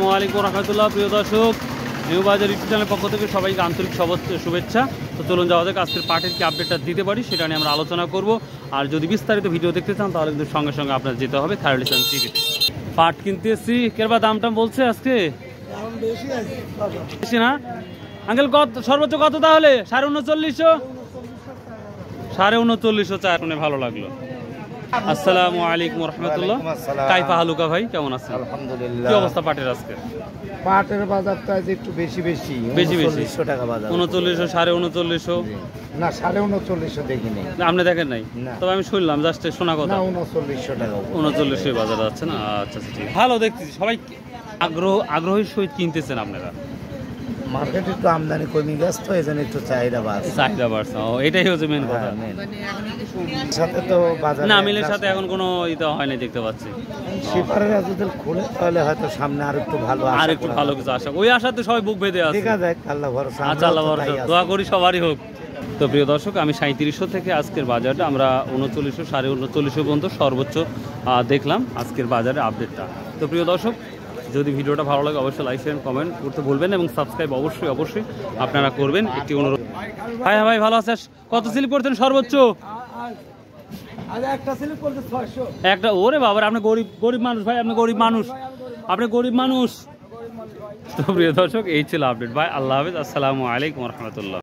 ওয়ালাইকুম রহমতুল্লাহ। প্রিয় দর্শক, নিউ বাজার ইউটিউব চ্যানেলের পক্ষ থেকে সবাইকে আন্তরিক শুভেচ্ছা। তো চলুন যাওয়া যাক আজকের পাটের কি আপডেটটা দিতে পারি সেটা নিয়ে আমরা আলোচনা করব। আর যদি বিস্তারিত ভিডিও দেখতে চান তাহলে কিন্তু সঙ্গে সঙ্গে আপনার যেতে হবে খায়রুল ইসলাম টিভিতে। পাট কিনতে এসেছি, কেরবা দামটা বলছে আজকে বেশি না আঙ্কেল? কত সর্বোচ্চ কত তাহলে? 3950। 3950 চা শুনে ভালো লাগলো। আসসালামু আলাইকুম রহমতুল্লাহ। কাইফা হালুকা ভাই, কেমন আছেন? আলহামদুলিল্লাহ। কি অবস্থা পাটের আজকে? পাটের বাজারটা একটু বেশি 3900 টাকা বাজার। 3900, 3950 না 3950 দেখিনি। আপনি দেখেন নাই? তবে আমি শুনলাম, জাস্ট শোনা কথা। 3900 টাকা 3900 বাজার আছে না? আচ্ছা আচ্ছা, ঠিক ভালো দেখতেছি। সবাই আগ্রহের সহিত কিনতেছেন আপনারা। মার্কেটে একটু আমদানি কমে গেছে তো এই জন্য একটু চাহিদা বাড়ছে। এটাই হচ্ছে মেন কথা। সাথে তো বাজার না, মিলের সাথে এখন কোনো ইতা হয় না দেখতে পাচ্ছি। শিপারের যদি খুলে তাহলে হয়তো সামনে আর একটু ভালো কিছু আশা, ওই আশাতে সবাই বুক বেঁধে আছে। ঠিক আছে, আল্লাহ ভরসা। আচ্ছা, আল্লাহ ভরসা, দোয়া করি সবারই হোক। তো প্রিয় দর্শক, আমি 3700 থেকে আজকের বাজারটা আমরা 3900, 3950 পর্যন্ত সর্বোচ্চ দেখলাম আজকের বাজারের আপডেটটা। তো প্রিয় দর্শক, যদি ভিডিওটা ভালো লাগে অবশ্যই লাইক শেয়ার কমেন্ট করতে ভুলবেন এবং সাবস্ক্রাইব অবশ্যই আপনারা করবেন। একটি অনুরোধ। ভাই ভাই ভালো আছিস? কত স্লিপ করতেন সর্বোচ্চ? একটা। ওরে বাবা, আপনি গরিব মানুষ ভাই, আপনি গরিব মানুষ। তো প্রিয় দর্শক, এই ছিল আপডেট ভাই। আল্লাহ হাফেজ, আসসালামু আলাইকুম রহমতুল্লাহ।